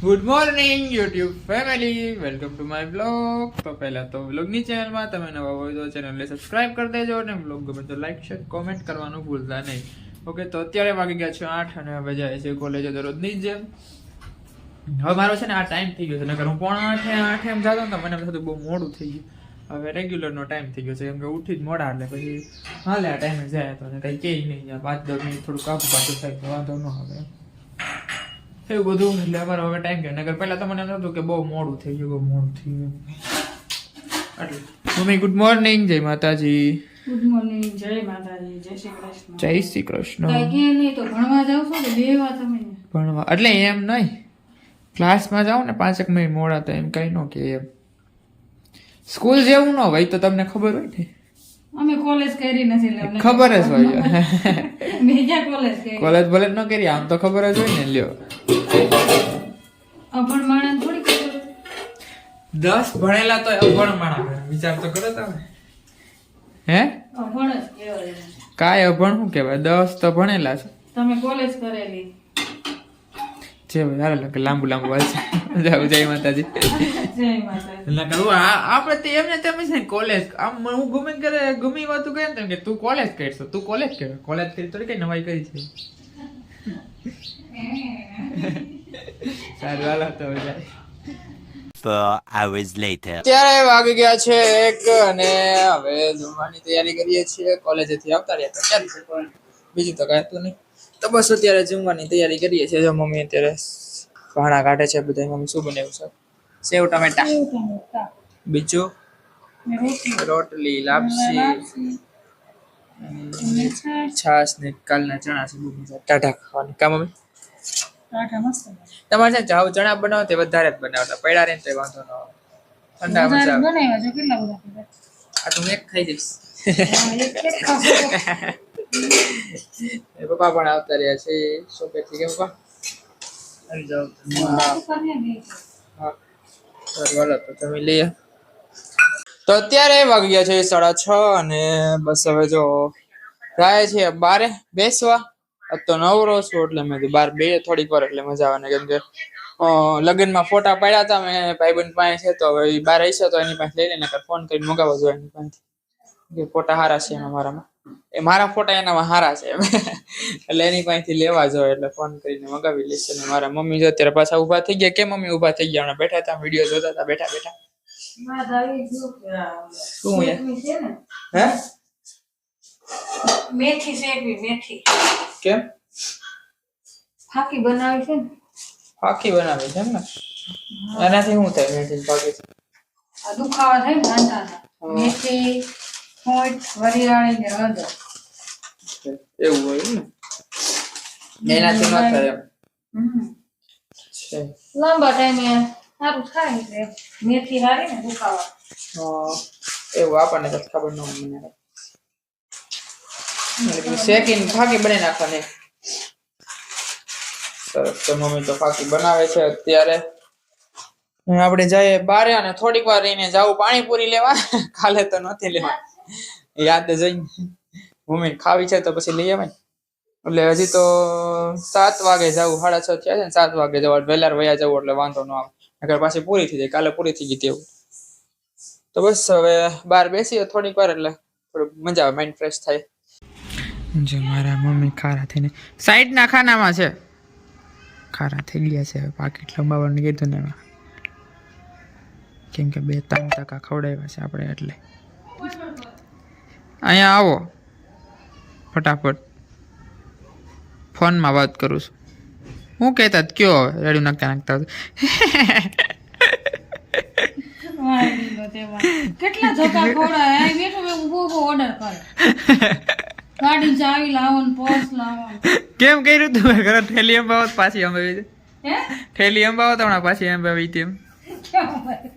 Good morning YouTube family, welcome to my blog. તો પહેલા તો બ્લોગની ચેનલમાં તમે નવા હોય તો ચેનલને સબસ્ક્રાઇબ કરી દેજો અને બ્લોગ ગમે તો લાઈક શેર કોમેન્ટ કરવાનું ભૂલતા નહીં. ઓકે, તો અત્યારે વાગી ગયા છે 8 અને હવે જાય છે કોલેજે દરરોજની જ જેમ. હવે મારો છે ને આ ટાઈમ થઈ ગયો છે, નકર હું 7:45 એમ જતો ને તો મને એમ થતું બહુ મોડું થઈ ગયું. હવે રેગ્યુલરનો ટાઈમ થઈ ગયો છે, કેમ કે ઉઠી જ મોડા એટલે પછી હાલે આ ટાઈમે જાય તો કંઈ કહે નહીં, 5-10 મિનિટ થોડું કાપું પાછું થાય તો વાંધો ન આવે એવું બધું. એટલે અમારો હવે ટાઈમ ગયો, નગર પહેલા તો મને એમ થતું કે બહુ મોડું થઈ ગયું એટલે મમ્મી ગુડ મોર્નિંગ, જય માતાજી. ગુડ મોર્નિંગ, જય માતાજી, જય શ્રી કૃષ્ણ. જય શ્રી કૃષ્ણ. કઈ કે નહીં તો ભણવા જાવ છો કે બેવા તમે? ભણવા એટલે એમ નહીં, ક્લાસમાં જાવ ને 5 મિનિટ મોડા તો એમ કઈ ન કે એમ સ્કૂલ જેવું ન હોય તો તમને ખબર હોય ને. અમે કોલેજ કરી નથી એટલે અમને ખબર જ હોય. મેં કોલેજ કરી. કોલેજ ભલે ન કરી, આમ તો ખબર જ હોય ને. લ્યો અભણ માણસ થોડી ખબર. 10 ભણેલા તો અભણ માણસ, વિચાર તો કરો તમે. હે અભણ જ કહેવાય. કાય અભણ શું કહેવાય, 10 તો ભણેલા છે. તમે કોલેજ કરેલી જે લાંબુ લાંબુ હાલશે. જય માતાજી. જય માતાજી. એટલે કરું આપણે તો એમને તેમ છે ને કોલેજ. આમ હું ગમે વાતું કહે ને કે તું કોલેજ કરશો, તું કોલેજ કર, કોલેજ કરી થોડી કઈ નવાઈ કરી છે. સારું હાલો તો જાય. 4 hours later. ત્યારે વાગી ગયા છે 1 અને હવે જમવાની તૈયારી કરીએ છીએ. કોલેજેથી આવતા રહ્યા તો ક્યારે છે પણ બીજું તો કાંઈ હતું નહીં. તો બસ અત્યારે જમવાની તૈયારી કરીએ છીએ. જો મમ્મી અત્યારે ભાણા કાઢે છે બધા. મમ્મી શું બનાવ્યું છે? સેવ ટમેટા, બીજું રોટલી, લાપસી, છાશ ને કાલના ચણા છે. બહુ મજા ટાઢા ખાવાની. કા મમ્મી? તમારે છે જાવ ચણા બનાવો તે વધારે જ બનાવતા, પડ્યા રહે ને તો વાંધો ન આવે. ઠંડા મજા આવે. બનાવ્યા જો કેટલા બધા પીધા. આ તો હું એક ખાઈ જઈશ. એક ખાશો તો એ પપ્પા પણ આવતા રહ્યા છે શોપેથી. કે પપ્પા આવી જાવ. હા ચાલો તો તમે લઈએ. તો અત્યારે વાગી ગયા છે 6:30 અને બસ હવે જો જાય છે બારે બેસવા. તો નવરો છું એટલે મેં બાર બે થોડીક વાર એટલે મજા આવે ને, કેમ કે લગ્નમાં ફોટા પાડ્યા હતા મેં ભાઈબંધ પાસે છે. તો હવે એ બાર હશે તો એની પાસે લઈ લઈને ફોન કરીને મગાવવા જોઈએ એની પાસેથી, કે ફોટા સારા છે એમાં મારામાં, એ મારા ફોટા એનામાં સારા છે એટલે એની પાસેથી લેવા જોઈએ એટલે ફોન કરીને મગાવી લેશે. ને મારા મમ્મી જો અત્યારે પાછા ઊભા થઈ ગયા. કે મમ્મી ઊભા થઈ ગયા? હમણાં બેઠા હતા, વિડીયો જોતા હતા બેઠા બેઠા. શું હે મેથી શેકવી, મેથી કેમ ફાકી બનાવી છે ને. ફાકી બનાવી છે એમ ને? એનાથી શું થાય મેથી ફાકી? આ દુખાવા થાય ને દાંતાના. મેથી, હોઠ, વરિયાળી ને હળદર. એવું હોય ને? એનાથી ન થાય એમ છે. લાંબા ટાઈમે સારું થાય એટલે મેથી હારી ને દુખાવા. એવું આપણને કઈ ખબર ન હોય. મને શેકીને ફાકી બનાવી નાખવાની. સરસ. તો મમ્મી તો ફાકી બનાવે છે અત્યારે. આપણે જઈએ બારે અને થોડીક વાર રહીને જાવું પાણીપુરી લેવા. કાલે તો નથી લેવા, યાદ જઈને મમ્મી ખાવી છે તો પછી લઈ આવે. એટલે હજી તો 7 વાગે જવું, 6:30 થયા છે ને 7 વાગે જવું, વહેલા વયા જવું એટલે વાંધો ન આવે. નકર પાછી પૂરી થઈ જાય. કાલે પૂરી થઈ ગઈ તેવું. તો બસ હવે બહાર બેસીએ થોડીક વાર એટલે થોડું મજા આવે, માઇન્ડ ફ્રેશ થાય. જો મારા મમ્મી ખારા થઈને સાઈડના ખાનામાં છે, ખારા થઈ ગયા છે. હવે પાકીટ લંબાવવાનું કીધું ને એમાં, કેમ કે 2-3% ખવડાવ્યા છે આપણે એટલે. અહીંયા આવો ફટાફટ, ફોનમાં વાત કરું છું. હું કહેતા કયો હવે રેડી નાખતા કેટલા ધક્કા ખવડાવે. આ બેઠો મેં ઉભો ઓર્ડર કરે. ગાડી ચાવી લાવો ને પર્સ લાવો. કેમ કર્યું તું ઘરે? ઠેલી અંબાવત પાછી અંબાવી છે. હે ઠેલી અંબાવત હમણાં પાછી અંબાવી હતી એમ.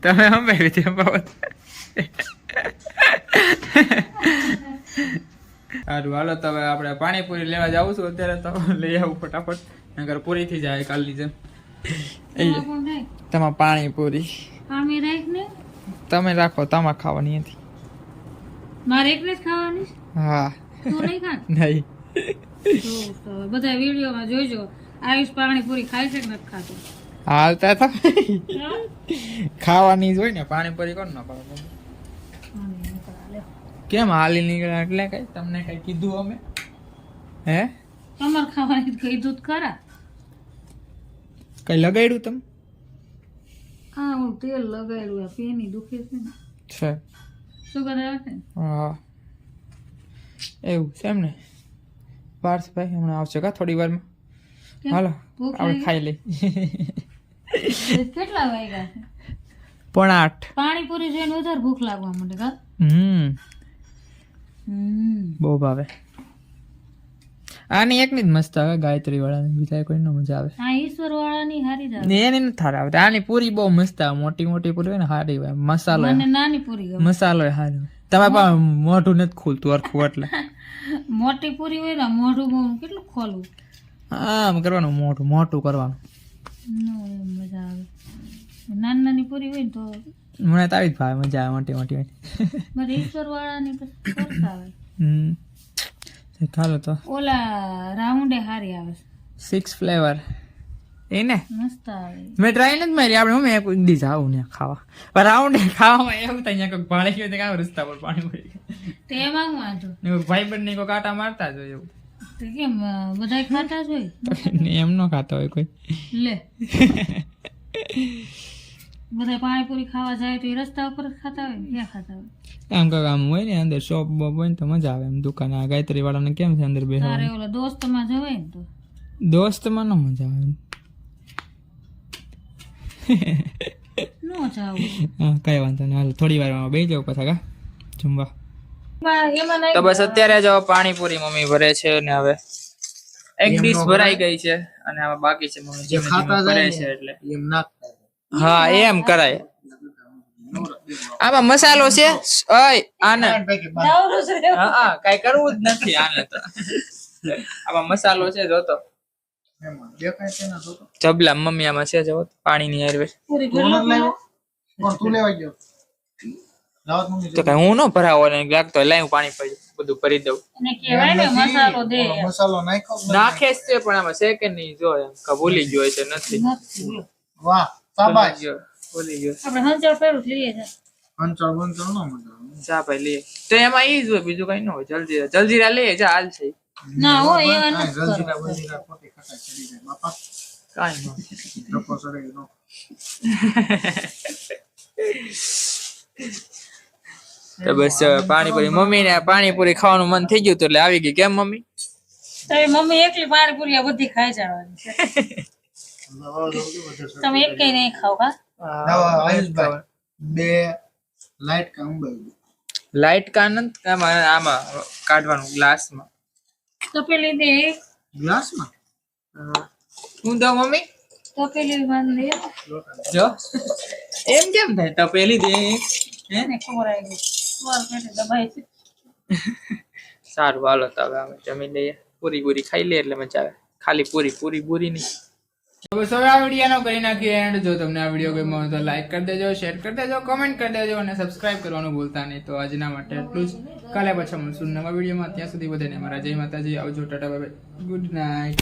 તમે અંબાવી હતી અંબાવત. સારું હાલો તો હવે આપણે પાણીપુરી લેવા જાવું છું અત્યારે. તો લઈ આવું ફટાફટ, નકર પૂરી થઈ જાય કાલની જેમ. તમારે પાણીપુરી તમે રાખો, તમારે ખાવાની નથી. મારે એકને જ ખાવાની? હા. તું નહીં ખા? નહીં. બધા વિડીયોમાં જોઈજો આયુષ પાણીપુરી ખાય છે કે નથી ખાતો. હાલતા તો હા? ખાવાની જ હોય ને પાણીપુરી કોણ ના પાડે આને નીકળા લ્યો. કેમ હાલી નીકળ્યા એટલે કઈ તમને કઈ કીધું અમે હે તમારે ખાવાની કીધું તો ખરા. કઈ લગાડ્યું તમે હા હું તેલ લગાડ્યું આ પેની દુખે છે ને છે સુગર આવે છે ને. હા એવું છે એમ ને પાર્થભાઈ હમણાં આવશે કા થોડી વારમાં કેમ? હાલો ભૂખ આપણે લાગી? ખાઈ લઈ કેટલા વાગ્યા છે? 7:30 પાણીપુરી જોઈને વધારે ભૂખ લાગવા માંડે કા. બહુ ભાવે આની એકની જ મસ્ત આવે ગાયત્રી વાળાની બીજા કોઈ નો મજા આવે આ ઈશ્વર વાળાની હારી જ આવે. ને એની નથી સારી આવતી આની પૂરી બહુ મસ્ત આવે મોટી મોટી પૂરી હોય ને સારી હોય મસાલો મને નાની પૂરી ગમે. મસાલો સારો તમારે પાસે મોઢું નથી ખુલતું હરખું એટલે મોટી પૂરી હોય ને મોઢું બહુ કેટલું ખોલવું. આમ કરવાનું મોટું મોટું કરવાનું નો એમ મજા આવે. નાની નાની પૂરી હોય ને તો મને તો આવી જ ભાવે મજા આવે મોટી મોટી હોય મારે ઈશ્વર વાળાની પછી સરસ આવે. ચાલો તો ઓલા રાઉન્ડે હારી આવે છે. 6 ફ્લેવર એને મસ્ત આવે. મેં ટ્રાય નથી મારી આપણે હું એક દી જાઉં ને ખાવા પણ રાઉન્ડ ખાવામાં એવું થાય અહીંયા કોઈ ભાડે ગયો કામ રસ્તા પર પાણી પડી તેમાં હું વાંધો ગયું ભાઈ બંને કોઈ કાંટા મારતા જ હોય એવું તો કેમ બધા ખાતા જ હોય એમ ન ખાતા હોય કોઈ લે બધા પાણીપુરી ખાવા જાય તો એ રસ્તા ઉપર જ ખાતા હોય ને ક્યાં ખાતા હોય. આમ કાંક આમ હોય ને અંદર શોપ બોપ હોય ને તો મજા આવે એમ દુકાન આ ગાયત્રી વાળાને કેમ છે અંદર તારે બેસવાનું ઓલા દોસ્તમાં જવાય ને તો દોસ્તમાં ન મજા આવે નો જાવું. હા કઈ વાંધો નહીં હાલ થોડી વારમાં બેસી જાવ પાછા કા જમવા એમાં નહીં તો બસ અત્યારે જો પાણીપુરી મમ્મી ભરે છે અને હવે એક ડીશ ભરાઈ ગઈ છે અને આમાં બાકી છે મમ્મી જે ખાતા ભરે છે એટલે એમ ના હા એમ કરાય આમાં મસાલો છે ઓય આને દાવરું છે. હા કઈ કરવું જ નથી આને તો આમાં મસાલો છે જોતો એમાં દેખાય છે ને તો જબલા મમ્મી આમાં છે જો પાણીની હારવે પૂરી કોણ ગળો લાવ્યો કોણ તું લેવા ગયો દાવત મમ્મી તો કઈ હું ન ભરાવો ને લાગતો લાઈ હું પાણી પડી બધું ભરી દઉં અને કહેવાય ને મસાલો દે મસાલો નાખ્યો નાખે જ છે પણ આમાં છે કે નહીં જો એમ કા ભૂલી ગયો છે નથી નથી. વાહ શાબાશ ભૂલી ગયો આપણે હંચળ પેલું લઈએ છે. અંચળ બંચળ નો મજા આવે. જા ભાઈ લઈએ તો એમાં ઈ જ હોય બીજું કઈ ન હોય જલ્દીરા લઈએ જા હાલ છે ના હો એ કાંઈ નથી જલજીરા કરવું. બલજીરા પોતે ખાતા ચડી જાય બાપા કાઈ ન ડકો ચડે નો તો બસ પાણીપુરી મમ્મી ને પાણીપુરી ખાવાનું મન થઈ ગયું તો એટલે આવી ગઈ કેમ મમ્મી તો એ મમ્મી એકલી પાણીપુરી આ બધી ખાઈ જવાની છે. તમે એક કઈ નહીં ખાવ કા. આયુષભાઈ બે લાઈટ કામ બળી લાઈટ કાન આમાં કાઢવાનું ગ્લાસમાં તો પેલી દે ગ્લાસમાં હું દઉં મમ્મી તો પેલી વાંધે જો એમ કેમ થાય તો પેલી દે એને ખબર આવી ગઈ મારું પેટે દબાઈ છે. સારું હાલો તો હવે અમે જમી લઈએ પૂરી પૂરી ખાઈ લઈએ એટલે મજા આવે ખાલી પૂરી પૂરી પૂરી નહીં બસ હવે આ વિડીયોનો કરી નાખીએ એન્ડ જો તમને આ વિડીયો ગમ્યો હોય તો લાઈક કરી દેજો શેર કરી દેજો કમેન્ટ કરી દેજો અને સબસ્ક્રાઇબ કરવાનું ભૂલતા નહીં તો આજના માટે એટલું જ કાલે પાછા મળશું નવા વિડીયોમાં ત્યાં સુધી બધાને મારા જય માતાજી આવજો Tata bye bye good night